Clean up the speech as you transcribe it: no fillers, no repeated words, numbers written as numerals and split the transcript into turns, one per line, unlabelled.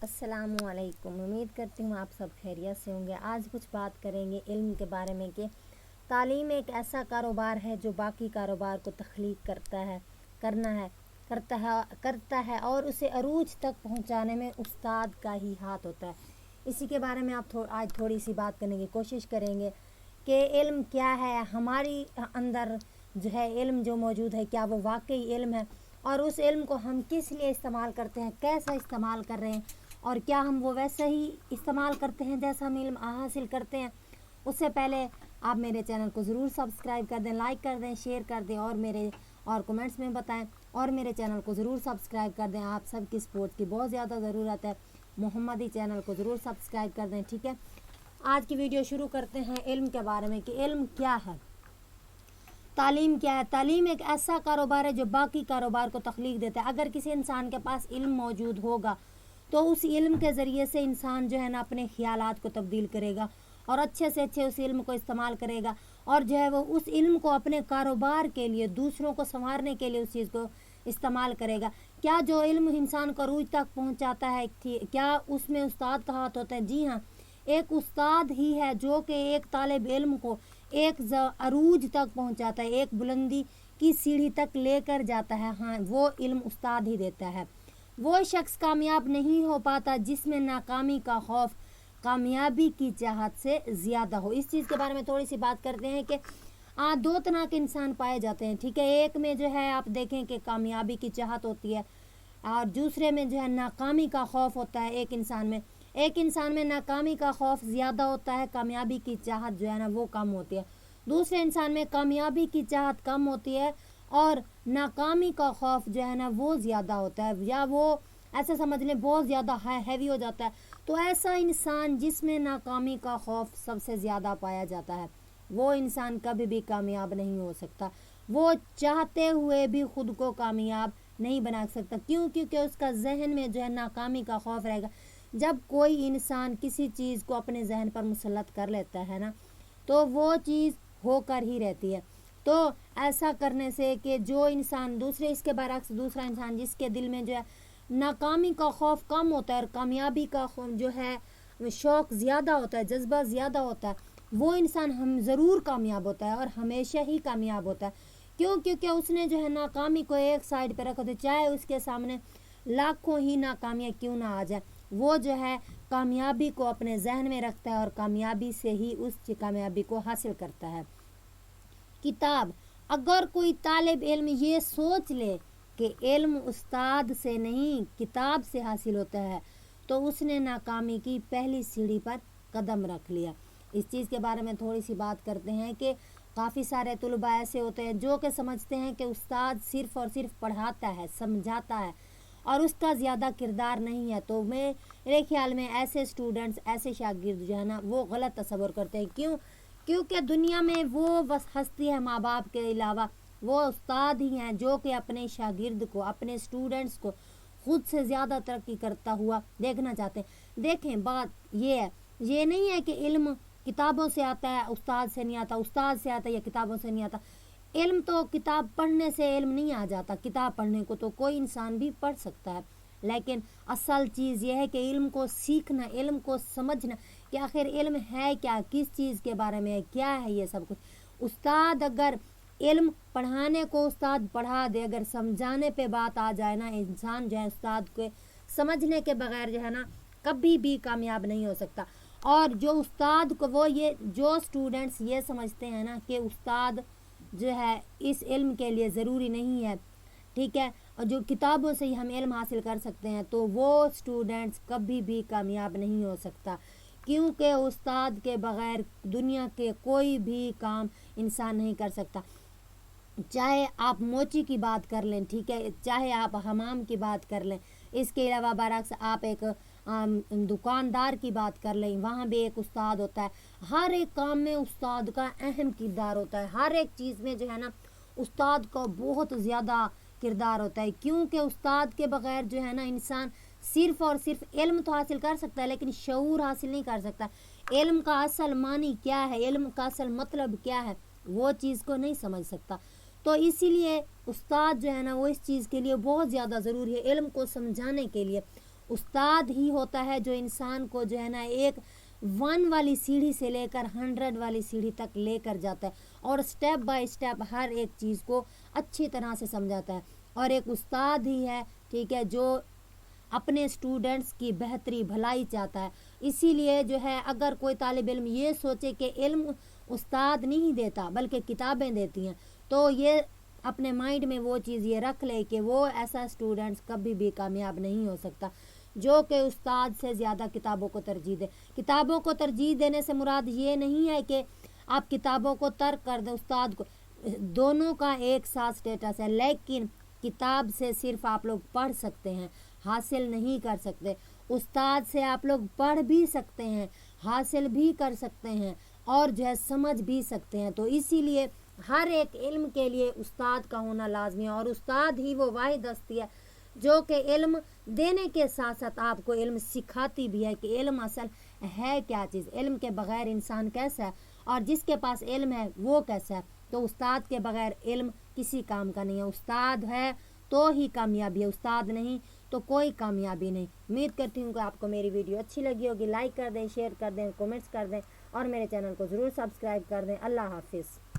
अस्सलाम वालेकुम। उम्मीद करती हूँ आप सब खैरियत से होंगे। आज कुछ बात करेंगे इल्म के बारे में कि तालीम एक ऐसा कारोबार है जो बाकी कारोबार को तख्लीक करता है और उसे अरूज तक पहुँचाने में उस्ताद का ही हाथ होता है। इसी के बारे में आप आज थोड़ी सी बात करने की कोशिश करेंगे कि इल्म क्या है, हमारी अंदर जो है इल्म जो मौजूद है क्या वो वाकई इल्म है, और उस इल्म को हम किस लिए इस्तेमाल करते हैं, कैसा इस्तेमाल कर रहे हैं, और क्या हम वो वैसे ही इस्तेमाल करते हैं जैसा हम इल्म हासिल करते हैं। उससे पहले आप मेरे चैनल को ज़रूर सब्सक्राइब कर दें, लाइक कर दें, शेयर कर दें और कमेंट्स में बताएं, और मेरे चैनल को ज़रूर सब्सक्राइब कर दें। आप सबकी सपोर्ट की बहुत ज़्यादा ज़रूरत है। मोहम्मदी चैनल को ज़रूर सब्सक्राइब कर दें, ठीक है। आज की वीडियो शुरू करते हैं इल्म के बारे में कि इल्म क्या है, तालीम क्या है। तालीम एक ऐसा कारोबार है जो बाकी कारोबार को तख्लीक देता है। अगर किसी इंसान के पास इल्म मौजूद होगा तो उस इल्म के ज़रिए से इंसान जो है ना अपने ख्यालात को तब्दील करेगा और अच्छे से अच्छे उस इल्म को इस्तेमाल करेगा, और जो है वो उस इल्म को अपने कारोबार के लिए, दूसरों को संवारने के लिए उस चीज़ को इस्तेमाल करेगा। क्या जो इल्म इंसान को अरूज तक पहुंचाता है, क्या उसमें उस्ताद का हाथ होता है? जी हाँ, एक उस्ताद ही है जो कि एक तालिब इल्म को एक अरूज तक पहुंचाता है, एक बुलंदी की सीढ़ी तक लेकर जाता है। हाँ, वो इल्म उस्ताद ही देता है। वो शख्स कामयाब नहीं हो पाता जिसमें नाकामी का खौफ कामयाबी की चाहत से ज़्यादा हो। इस चीज़ के बारे में थोड़ी सी बात करते हैं कि दो तरह के इंसान पाए जाते हैं, ठीक है। एक में जो है आप देखें कि कामयाबी की चाहत होती है, और दूसरे में जो है नाकामी का खौफ होता है। एक इंसान में नाकामी का खौफ ज़्यादा होता है, कामयाबी की चाहत जो है ना वो कम होती है। दूसरे इंसान में कामयाबी की चाहत कम होती है और नाकामी का खौफ जो है ना वो ज़्यादा होता है, या वो ऐसा समझ लें बहुत ज़्यादा हैवी हो जाता है। तो ऐसा इंसान जिसमें नाकामी का खौफ सबसे ज़्यादा पाया जाता है, वो इंसान कभी भी कामयाब नहीं हो सकता। वो चाहते हुए भी खुद को कामयाब नहीं बना सकता। क्यों? क्योंकि उसका जहन में जो है नाकामी का खौफ रहेगा। जब कोई इंसान किसी चीज़ को अपने जहन पर मुसल्लत कर लेता है ना, तो वो चीज़ होकर ही रहती है। तो ऐसा करने से कि जो इंसान इसके बरक्स दूसरा इंसान जिसके दिल में जो है नाकामी का खौफ कम होता है और कामयाबी का जो है शौक़ ज़्यादा होता है, जज्बा ज़्यादा होता है, वो इंसान हम ज़रूर कामयाब होता है और हमेशा ही कामयाब होता है। क्यों? क्योंकि उसने जो है नाकामी को एक साइड पर रखा, तो चाहे उसके सामने लाखों ही नाकामियाँ क्यों ना आ जाए, वो जो है कामयाबी को अपने जहन में रखता है और कामयाबी से ही उस कामयाबी को हासिल करता है। किताब, अगर कोई तालिब इल्म ये सोच ले कि इल्म उस्ताद से नहीं किताब से हासिल होता है, तो उसने नाकामी की पहली सीढ़ी पर कदम रख लिया। इस चीज़ के बारे में थोड़ी सी बात करते हैं कि काफ़ी सारे तुलबा ऐसे होते हैं जो कि समझते हैं कि उस्ताद सिर्फ़ और सिर्फ पढ़ाता है, समझाता है और उसका ज़्यादा किरदार नहीं है। तो मेरे ख्याल में ऐसे स्टूडेंट्स, ऐसे शागिर्द जो है ना वो गलत तस्वर करते हैं। क्यों? क्योंकि दुनिया में वो बस हस्ती है माँ बाप के अलावा, वो उस्ताद ही हैं जो कि अपने शागिर्द को, अपने स्टूडेंट्स को खुद से ज़्यादा तरक्की करता हुआ देखना चाहते हैं। देखें, बात ये है, ये नहीं है कि इल्म किताबों से आता है उस्ताद से नहीं आता, उस्ताद से आता है या किताबों से नहीं आता। इल्म तो किताब पढ़ने से इल्म नहीं आ जाता। किताब पढ़ने को तो कोई इंसान भी पढ़ सकता है, लेकिन असल चीज़ यह है कि इल्म को सीखना, इल्म को समझना कि आखिर इल्म है क्या, किस चीज़ के बारे में है, क्या है ये सब कुछ। उस्ताद अगर इल्म पढ़ाने को उस्ताद पढ़ा दे, अगर समझाने पे बात आ जाए ना, इंसान जो है उस्ताद को समझने के बगैर जो है ना कभी भी कामयाब नहीं हो सकता। और जो उस्ताद को जो स्टूडेंट्स ये समझते हैं ना कि उस्ताद जो है इस इल्म के लिए ज़रूरी नहीं है, ठीक है, और जो किताबों से ही हम इल्म हासिल कर सकते हैं, तो वो स्टूडेंट्स कभी भी कामयाब नहीं हो सकता। क्योंकि उस्ताद के बगैर दुनिया के कोई भी काम इंसान नहीं कर सकता। चाहे आप मोची की बात कर लें, ठीक है, चाहे आप हमाम की बात कर लें, इसके अलावा बरक्स आप एक दुकानदार की बात कर लें, वहाँ भी एक उस्ताद होता है। हर एक काम में उस्ताद का अहम किरदार होता है। हर एक चीज़ में जो है ना उस्ताद का बहुत ज़्यादा किरदार होता है। क्योंकि उस्ताद के बगैर जो है ना इंसान सिर्फ़ और सिर्फ इल्म तो हासिल कर सकता है, लेकिन शऊर हासिल नहीं कर सकता। इल्म का असल मानी क्या है, इल्म का असल मतलब क्या है, वो चीज़ को नहीं समझ सकता। तो इसीलिए उस्ताद जो है ना वो इस चीज़ के लिए बहुत ज़्यादा ज़रूरी है, इल्म को समझाने के लिए। उस्ताद ही होता है जो इंसान को जो है ना एक 1 वाली सीढ़ी से लेकर 100 वाली सीढ़ी तक लेकर जाता है और स्टेप बाय स्टेप हर एक चीज़ को अच्छी तरह से समझाता है। और एक उस्ताद ही है, ठीक है, जो अपने स्टूडेंट्स की बेहतरी भलाई चाहता है। इसीलिए जो है अगर कोई तालिब इल्म ये सोचे कि इल्म उस्ताद नहीं देता बल्कि किताबें देती हैं, तो ये अपने माइंड में वो चीज़ ये रख ले कि वो ऐसा स्टूडेंट्स कभी भी कामयाब नहीं हो सकता जो कि उस्ताद से ज़्यादा किताबों को तरजीह दे। किताबों को तरजीह देने से मुराद ये नहीं है कि आप किताबों को तर्क कर दें, उस्ताद को, दोनों का एक साथ स्टेटस है। लेकिन किताब से सिर्फ आप लोग पढ़ सकते हैं, हासिल नहीं कर सकते। उस्ताद से आप लोग पढ़ भी सकते हैं, हासिल भी कर सकते हैं और जो है समझ भी सकते हैं। तो इसीलिए हर एक इल्म के लिए उस्ताद का होना लाजमी है और उस्ताद ही वो वाहिद हस्ती है जो कि इल्म देने के साथ साथ आपको इल्म सिखाती भी है कि इल्म असल है क्या चीज़, इल्म के बगैर इंसान कैसा है और जिसके पास इल्म है वो कैसा है। तो उस्ताद के बगैर इल्म किसी काम का नहीं है। उस्ताद है तो ही कामयाबी है, उस्ताद नहीं तो कोई कामयाबी नहीं। उम्मीद करती हूँ कि आपको मेरी वीडियो अच्छी लगी होगी। लाइक कर दें, शेयर कर दें, कमेंट्स कर दें और मेरे चैनल को ज़रूर सब्सक्राइब कर दें। अल्लाह हाफिज़।